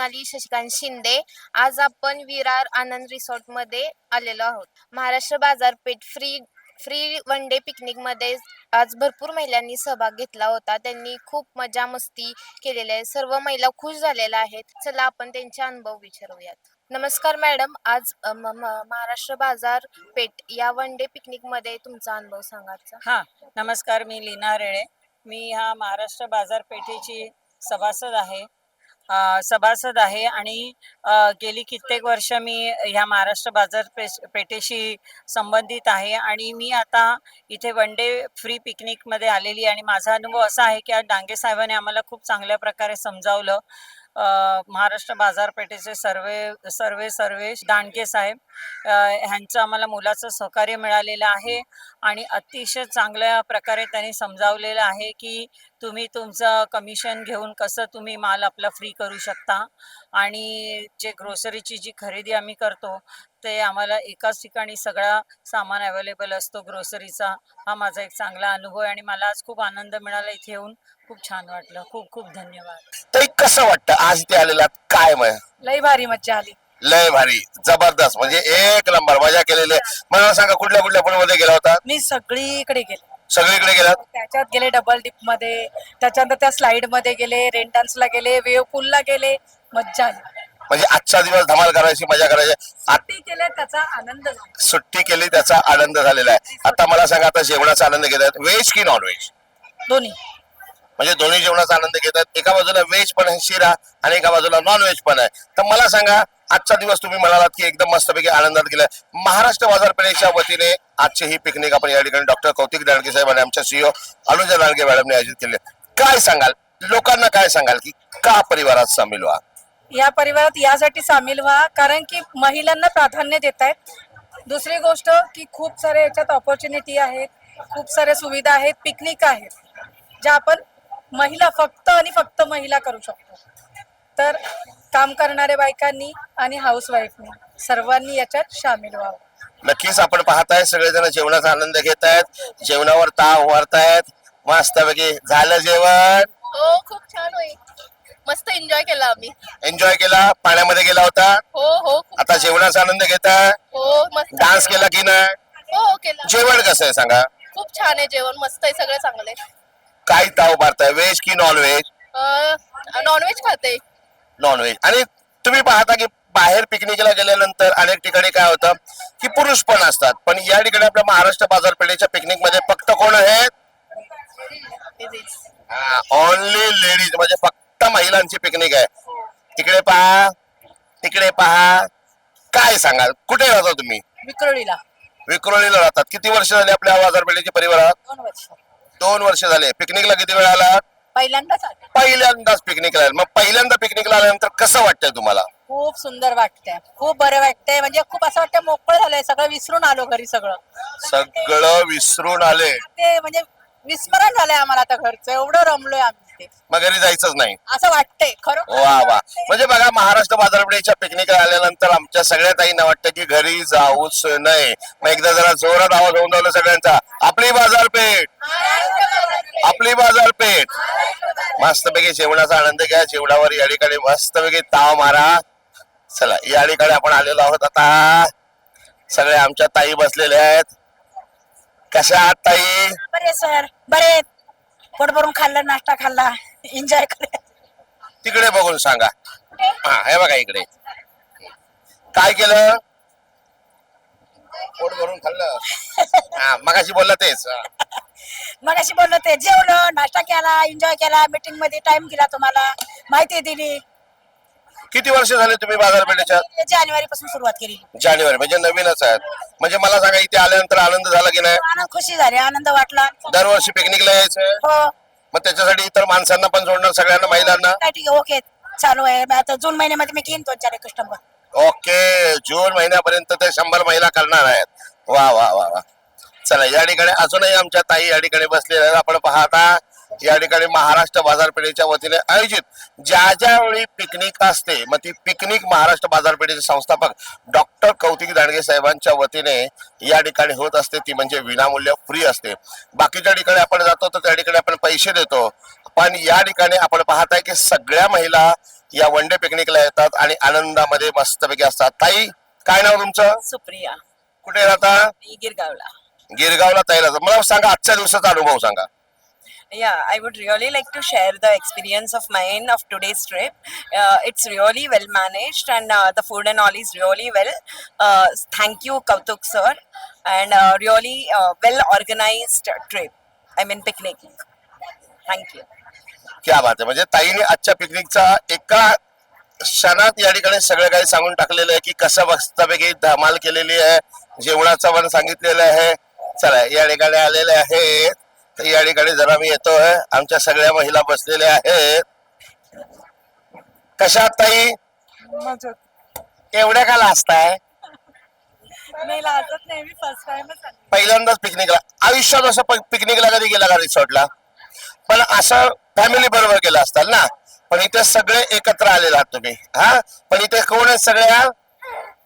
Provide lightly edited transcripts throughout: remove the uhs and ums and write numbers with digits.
सोनाली शशिकांत शिंदे. आज आपण विरार आनंद रिसॉर्ट मध्ये आलेलो आहोत. महाराष्ट्र बाजारपेठ free free one day picnic मध्ये आज भरपूर महिलांनी सहभाग घेतला होता. त्यांनी खूप मजा मस्ती केलेली आहे. सर्व महिला खुश झालेल्या आहेत. चला आपण त्यांचे अनुभव विचारूयात. नमस्कार मॅडम, आज महाराष्ट्र बाजारपेठ या वन डे पिकनिक मध्ये तुमचा अनुभव सांगायचा. हा नमस्कार, मी लीना रेळे. मी ह्या महाराष्ट्र बाजारपेठेची सभासद आहे आणि गेली कित्येक वर्ष मी ह्या महाराष्ट्र पेठेशी संबंधित आहे आणि मी आता इथे वन डे फ्री पिकनिकमध्ये आलेली आणि माझा अनुभव असा आहे की आज डांगे साहेबांनी आम्हाला खूप चांगल्या प्रकारे समजावलं. महाराष्ट्र बाजारपेठेचे सर्वेश दांडगे साहेब ह्यांचं आम्हाला मुलाचं सहकार्य मिळालेलं आहे आणि अतिशय चांगल्या प्रकारे त्यांनी समजावलेलं आहे की तुम्ही तुमचं कमिशन घेऊन कसं तुम्ही माल आपला फ्री करू शकता आणि जे ग्रोसरीची जी खरेदी आम्ही करतो ते आम्हाला एकाच ठिकाणी सगळा सामान अवेलेबल असतो ग्रोसरीचा. हा माझा एक चांगला अनुभव आहे आणि मला आज खूप आनंद मिळाला. इथे येऊन खूप छान वाटलं. खूप खूप धन्यवाद. ते कसं वाटतं आज ते आलेलात? काय लय भारी मज्जा आली. लय भारी, जबरदस्त, म्हणजे एक नंबर मजा केलेली आहे. मला सांगा कुठल्या कुठल्या पूल मध्ये गेला होता? मी सगळीकडे गेले. सगळीकडे गेलात? त्याच्यात गेले डबल डिप मध्ये, त्याच्यानंतर त्या स्लाइड मध्ये गेले, रेन डान्सला गेले, वेव पूल ला गेले. मज्जा आली. म्हणजे आजचा दिवस धमाल करायची, मजा करायची. सुट्टी केल्या त्याचा आनंद झाला. सुट्टी केली त्याचा आनंद झालेला आहे. आता मला सांगा, आता जेवणाचा आनंद घेतात व्हेज की नॉन व्हेज? दोन्ही. म्हणजे दोन्ही जेवणाचा आनंद घेतात. एका बाजूला व्हेज पण आहे शिरा आणि एका बाजूला नॉन व्हेज पण आहे. तर मला सांगा, आजचा दिवस तुम्ही म्हणालात की एकदम मस्तपैकी आनंदात गेला. महाराष्ट्र बाजारपेठेच्या वतीने आजची ही पिकनिक आपण या ठिकाणी डॉक्टर कौतिक दांडगे साहेब आणि आमच्या सीईओ अनुजा दांडगे मॅडमने आयोजित केले. काय सांगाल लोकांना, काय सांगाल की का परिवारात सामील व्हा? या परिवारात यासाठी सामील व्हा कारण की महिलांना प्राधान्य देत आहेत. दुसरी गोष्ट की खूप सारे याच्यात ऑपॉर्च्युनिटी आहेत, खूप साऱ्या सुविधा आहेत, पिकनिक आहेत ज्या आपण महिला फक्त आणि फक्त महिला करू शकतो. तर काम करणाऱ्या बायकांनी आणि हाऊसवाईफनी सर्वांनी याच्यात सामील व्हावं. नक्कीच आपण पाहताय सगळेजण जेवणाचा आनंद घेत आहेत, जेवणावर ताव वारतायत. मस्तपैकी झालं जेवण? हो, खूप छान होईल. मस्त एन्जॉय केला आम्ही. एन्जॉय केला? पाण्यामध्ये गेला होता? हो हो. आता जेवणाचा आनंद घेताय? हो, मस्त. डान्स केला की नाही? हो, केला. जेवण कसं आहे सांगा? खूप छान आहे जेवण, मस्त आहे, सगळं चांगलं आहे. काय ताव मारताय, व्हेज की नॉन व्हेज? नॉनव्हेज खाते. Non veg. आणि तुम्ही पाहता की बाहेर पिकनिकला गेल्यानंतर अनेक ठिकाणी काय होतं की पुरुष पण असतात, पण या ठिकाणी आपल्या महाराष्ट्र बाजारपेठेच्या पिकनिक मध्ये फक्त कोण आहेत? ओनली लेडीज, म्हणजे फक्त महिलांची पिकनिक आहे. तिकडे पहा, तिकडे पहा. काय सांगाल, कुठे राहता तुम्ही? विक्रोळीला. विक्रोळीला राहतात. किती वर्ष झाली आपल्या बाजारपेठेच्या परिवारात? 2 वर्ष. 2 वर्ष झाले. पिकनिकला किती वेळा आलात? पहिल्यांदाच आले. पहिल्यांदाच पिकनिकला आले. मग पहिल्यांदा पिकनिकला आल्यानंतर कसं वाटतंय तुम्हाला? खूप सुंदर वाटतंय, खूप बरं वाटतंय. म्हणजे खूप असं वाटतं मोकळं झालंय, सगळं विसरून आलो घरी. सगळं विसरून आले. ते म्हणजे विस्मरण झालंय आम्हाला आता घरचं. एवढं रमलोय आम्ही. मग घरी जायचंच नाही असं वाटतंय खरं. वा वा. म्हणजे बघा, महाराष्ट्र बाजारपेठेच्या पिकनिकला आल्यानंतर आमच्या सगळ्या ताईंना वाटतं की घरी जाऊच नये. मग एकदा जरा जोरात आवाज होऊन जाऊ सगळ्यांचा, आपली बाजारपेठ, आपली बाजारपेठ. मस्तपैकी जेवणाचा आनंद घ्या. जेवणावर या ठिकाणी मस्तपैकी ताव मारा. चला, या ठिकाणी आपण आलेलो आहोत. आता सगळे आमच्या ताई बसलेल्या आहेत. कशा आहात ताई? बरे सर, बरे. पोट भरून खाल्लं, नाश्ता खाल्ला, एन्जॉय केलं. तिकडे बघून सांगा. हा, हे बघा इकडे काय केलं? पोट भरून खाल्लं. हा, मगाशी बोलला तेच. मगाशी बोललो ते, जेवलं, नाश्ता केला, एन्जॉय केला, मीटिंग मध्ये टाइम दिला, तुम्हाला माहिती दिली. किती वर्ष झाले तुम्ही बाजारपेठेच्या? जानेवारी पासून सुरुवात केली. जानेवारी, म्हणजे नवीनच आहेत. म्हणजे मला सांगा, इथे आल्यानंतर आनंद झाला की नाही? आनंद, खुशी झाली, आनंद वाटला. दरवर्षी पिकनिकला यायचं? हो. मग त्याच्यासाठी इतर माणसांना पण जोडणार, सगळ्यांना, महिलांना? काय ठीक आहे, ओके, चालू आहे. आता जून महिन्यामध्ये मी घेईन 2-4 कस्टमर. ओके, जून महिन्यापर्यंत ते 100 महिला करणार आहेत. वा वा वा वा. चला, या ठिकाणी अजूनही आमच्या ताई या ठिकाणी बसलेल्या आहेत. आपण पाहता या ठिकाणी महाराष्ट्र बाजारपेठेच्या वतीने आयोजित ज्या ज्यावेळी पिकनिक असते, मग ती पिकनिक महाराष्ट्र बाजारपेठेचे संस्थापक डॉक्टर कौतिक दांडगे साहेबांच्या वतीने या ठिकाणी होत असते. ती म्हणजे विनामूल्य, फ्री असते. बाकीच्या ठिकाणी आपण जातो तर त्या ठिकाणी आपण पैसे देतो, पण या ठिकाणी आपण पाहताय की सगळ्या महिला या वन डे पिकनिकला येतात आणि आनंदामध्ये मस्तपैकी असतात. ताई, काय नाव तुमचं? सुप्रिया, कुठे राहता? गिरगावला. गिरगावला. ताई राहतात. मला सांगा, आजच्या दिवसाचा अनुभव सांगा. Yeah, I would really like to share the experience of mine of today's trip. It's really well managed and the food and all is really well. Thank you, Kautuk sir, and really well organized trip. I mean picnic. Thank you. क्या बात आहे. म्हणजे ताईने आजच्या पिकनिकचा एका क्षणात या ठिकाणी सगळं काही सांगून टाकलेलं आहे की कसं मस्तपैकी धमाल केलेली आहे. जेवणाचं पण सांगितलेलं आहे. चला, या ठिकाणी आलेले आहेत. तर या ठिकाणी जरा मी येतोय. आमच्या सगळ्या महिला बसलेल्या आहेत. कशा आहात ताई? एवढ्या का लाजताय? नाही लाजत नाही, मी फर्स्ट टाइमच आली. पहिल्यांदाच पिकनिकला आयुष्यात असं पिकनिकला कधी गेला का रिसॉर्टला? पण असं फॅमिली बरोबर गेला असताल ना. पण इथे सगळे एकत्र आलेले आहात तुम्ही. हा, पण इथे कोण आहेत? सगळ्या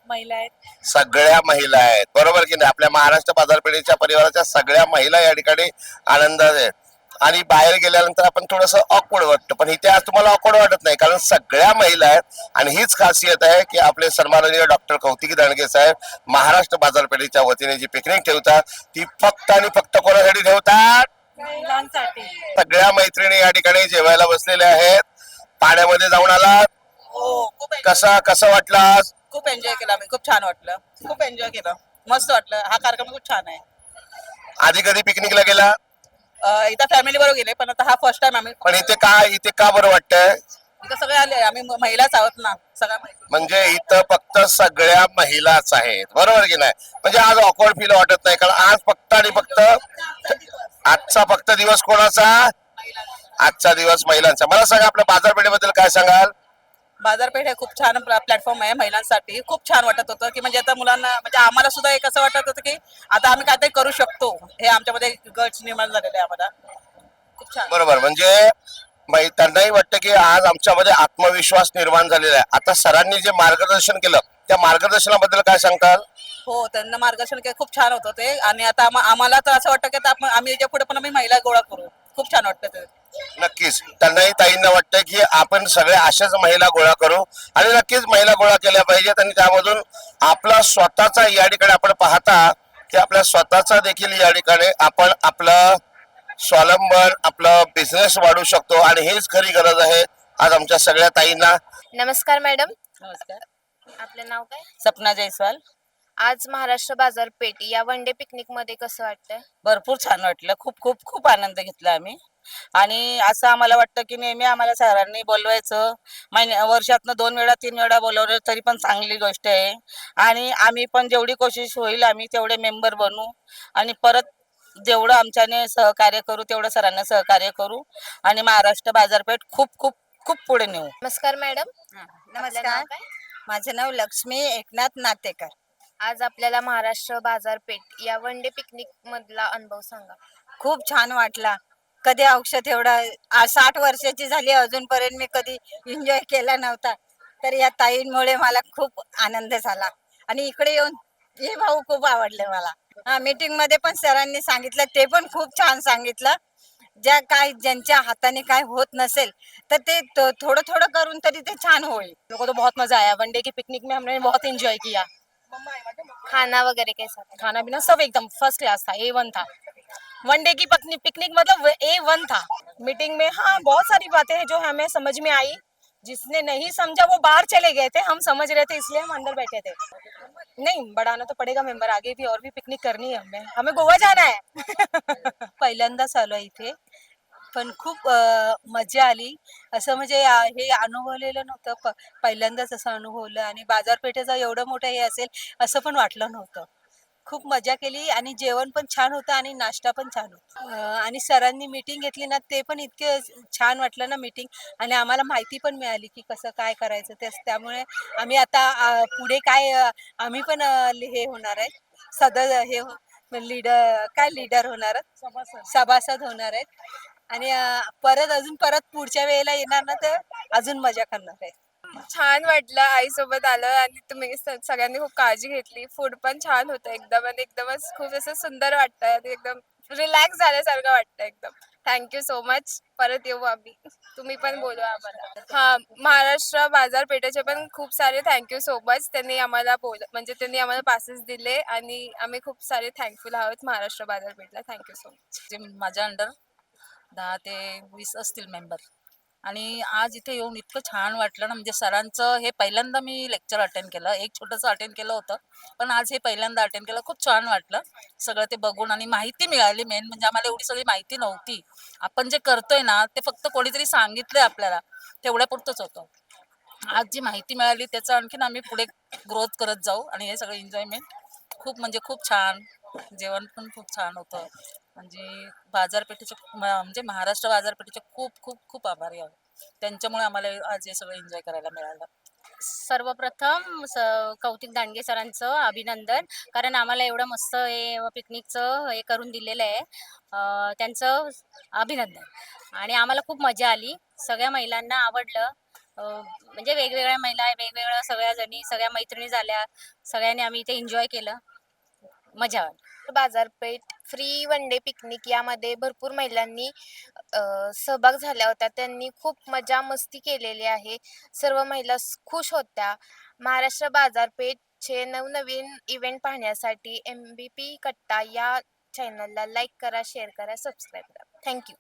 महिला आहेत. सगळ्या महिला आहेत, बरोबर की नाही? आपल्या महाराष्ट्र बाजारपेठेच्या परिवाराच्या सगळ्या महिला या ठिकाणी आनंदात आहेत. आणि बाहेर गेल्यानंतर आपण थोडस ऑकवर्ड वाटतं, पण इथे आज तुम्हाला ऑकवर्ड वाटत नाही, कारण सगळ्या महिला आहेत. आणि हीच खासियत आहे की आपले सन्माननीय डॉक्टर कौतिकी दांडगे साहेब महाराष्ट्र बाजारपेठेच्या वतीने जी पिकनिक ठेवतात ती फक्त आणि फक्त कोणासाठी ठेवतात? महिलांसाठी. सगळ्या मैत्रिणी या ठिकाणी जेवायला बसलेल्या आहेत. पाण्यामध्ये जाऊन आलात? हो, खूप कसं वाटलं आज? खूप एन्जॉय केला मी. खूप छान वाटलं. खूप एन्जॉय केलं. मस्त वाटलं. हा कार्यक्रम खूप छान आहे. आधी कधी पिकनिकला गेला? इथं फॅमिली बरोबर गेले, पण आता हा फर्स्ट टाइम आम्ही. पण इथे का बरं वाटतंय? इथं सगळे आले. आम्ही महिलाच आहोत ना, सगळ्या महिला. म्हणजे इथं फक्त सगळ्या महिलाच आहेत, बरोबर की नाही? म्हणजे आज ऑकवर्ड फील वाटत नाही, कारण आज फक्त आणि फक्त आजचा फक्त दिवस कोणाचा? आजचा दिवस महिलांचा. मला सांगा, आपल्या बाजारपेठेबद्दल काय सांगाल? बाजारपेठ हे खूप छान प्लॅटफॉर्म आहे महिलांसाठी. खूप छान वाटत होतं की म्हणजे आता मुलांना, म्हणजे आम्हाला सुद्धा एक असं वाटत होतं की आता आम्ही काहीतरी करू शकतो. हे आमच्यामध्ये गट्स निर्माण झालेले आहे आम्हाला. खूप छान. बरोबर. म्हणजे त्यांनाही वाटतं की आज आमच्यामध्ये आत्मविश्वास निर्माण झालेला आहे. आता सरांनी जे मार्गदर्शन केलं त्या मार्गदर्शनाबद्दल काय सांगताल? हो, त्यांना मार्गदर्शन केलं. खूप छान होतं ते. आणि आता आम्हाला तर असं वाटतं की आता आम्ही याच्या पुढे पण आम्ही महिला गोळा करू. खूप छान वाटतं ते. नक्कीच त्यांनाही, ताईंना वाटतं की आपण सगळे अशाच महिला गोळा करू आणि नक्कीच महिला गोळा केल्या पाहिजेत. आणि त्यामधून आपला स्वतःचा या ठिकाणी आपण पाहता की आपल्या स्वतःचा देखील या ठिकाणी आपण आपलं स्वावलंबन, आपलं बिझनेस वाढू शकतो. आणि हेच खरी गरज आहे आज आमच्या सगळ्या ताईंना. नमस्कार मॅडम, नमस्कार. आपलं नाव काय? सपना जयस्वाल. आज महाराष्ट्र बाजारपेठ या वन डे पिकनिक मध्ये कसं वाटतंय? भरपूर छान वाटलं. खूप खूप खूप आनंद घेतला आम्ही. आणि असं आम्हाला वाटतं की नेहमी आम्हाला सरांनी बोलवायचं. वर्षातनं 2 वेळा 3 वेळा बोलवलं तरी पण चांगली गोष्ट आहे. आणि आम्ही पण जेवढी कोशिश होईल आम्ही तेवढे मेंबर बनू आणि परत जेवढं आमच्याने सहकार्य करू तेवढं सरांना सहकार्य करू आणि महाराष्ट्र बाजारपेठ खूप खूप खूप पुढे नेऊ. नमस्कार मॅडम, आपलं नाव नमस्कार, काय? माझं नाव लक्ष्मी एकनाथ नातेकर. आज आपल्याला महाराष्ट्र बाजारपेठ या वन डे पिकनिक मधला अनुभव सांगा. खूप छान वाटला. कधी औषध एवढा 60 वर्षाची झाली अजूनपर्यंत मी कधी एन्जॉय केला नव्हता. तर या ताईंमुळे मला खूप आनंद झाला आणि इकडे येऊन हे भाऊ खूप आवडले मला. मीटिंग मध्ये पण सरांनी सांगितलं, ते पण खूप छान सांगितलं. ज्यांच्या हाताने काय होत नसेल तर ते थोडं थोडं करून तरी ते छान होईल. लोगों को तो बहुत मजा आया. वनडे की पिकनिक में हमने बहुत एंजॉय किया. खाना वगैरह कैसा था? खाना पीना सब एकदम फर्स्ट क्लास था, A1 था. वनडे की पिकनिक मतलब A1 था. मीटिंग में हाँ बहुत सारी बातें हैं जो हमें समझ में आई. जिसने नहीं समझा वो बाहर चले गए थे. हम समझ रहे थे इसलिए हम अंदर बैठे थे. नहीं, बढ़ाना तो पड़ेगा मेंबर. आगे भी और भी पिकनिक करनी है हमें गोवा जाना है. पहिल्यांदाच आलो इथे, पण खूप मजा आली. असं म्हणजे हे अनुभवलेलं नव्हतं. पहिल्यांदाच असं अनुभवलं आणि बाजारपेठेचं एवढं मोठं हे असेल असं पण वाटलं नव्हतं. खूप मजा केली आणि जेवण पण छान होतं आणि नाश्ता पण छान होता. आणि सरांनी मीटिंग घेतली ना, ते पण इतके छान वाटलं ना मीटिंग. आणि आम्हाला माहिती पण मिळाली की कसं काय करायचं ते. त्यामुळे आम्ही आता पुढे काय आम्ही पण हे होणार आहे लीडर होणार आहेत, सभासद होणार आहेत. आणि परत पुढच्या वेळेला येणार ना तर अजून मजा करणार आहे. छान वाटलं. आईसोबत आलं आणि तुम्ही सगळ्यांनी खूप काळजी घेतली. फूड पण छान होतं एकदम आणि एकदमच खूप असं सुंदर वाटतंय आणि एकदम रिलॅक्स झाल्यासारखं वाटतं एकदम. Thank you so much. परत येऊ आम्ही. तुम्ही पण बोलवा आम्हाला. हा, महाराष्ट्र बाजारपेठेचे पण खूप सारे थँक्यू सो मच. त्यांनी आम्हाला म्हणजे त्यांनी आम्हाला पासेस दिले आणि आम्ही खूप सारे थँकफुल आहोत महाराष्ट्र बाजारपेठला. Thank you so much. जे माझ्या अंडर 10 ते 20 असतील मेंबर. आणि आज इथे येऊन इतकं छान वाटलं ना, म्हणजे सरांचं हे पहिल्यांदा मी लेक्चर अटेंड केलं. एक छोटंसं अटेंड केलं होतं, पण आज हे पहिल्यांदा अटेंड केलं. खूप छान वाटलं सगळं ते बघून आणि माहिती मिळाली. मेन म्हणजे आम्हाला एवढी सगळी माहिती नव्हती. आपण जे करतोय ना ते फक्त कोणीतरी सांगितलंय आपल्याला, तेवढ्यापुरतंच होतं. आज जी माहिती मिळाली त्याचं आणखीन आम्ही पुढे ग्रोथ करत जाऊ आणि हे सगळं एन्जॉयमेंट खूप म्हणजे खूप छान. जेवण पण खूप छान होतं. म्हणजे बाजारपेठेचे म्हणजे महाराष्ट्र बाजारपेठेचे खूप खूप खूप आभारी आहोत. त्यांच्यामुळे आम्हाला आज हे सगळं एन्जॉय करायला मिळालं. सर्वप्रथम कौतिक दांडगे सरांचं अभिनंदन, कारण आम्हाला एवढं मस्त हे पिकनिकचं हे करून दिलेलं आहे. त्यांचं अभिनंदन. आणि आम्हाला खूप मजा आली, सगळ्या महिलांना आवडलं. म्हणजे वेगवेगळ्या महिला, वेगवेगळ्या सगळ्या जणी, सगळ्या मैत्रिणी झाल्या, सगळ्यांनी आम्ही इथे एन्जॉय केलं, मजा आली. बाजारपेठ फ्री वन डे पिकनिक यामध्ये भरपूर महिलांनी सहभाग झाल्या होत्या. त्यांनी खूप मजा मस्ती केलेली आहे. सर्व महिला खुश होत्या. महाराष्ट्र बाजारपेठचे नवनवीन इव्हेंट पाहण्यासाठी MBP कट्टा या चॅनलला लाईक करा, शेअर करा, सबस्क्राईब करा. थँक्यू.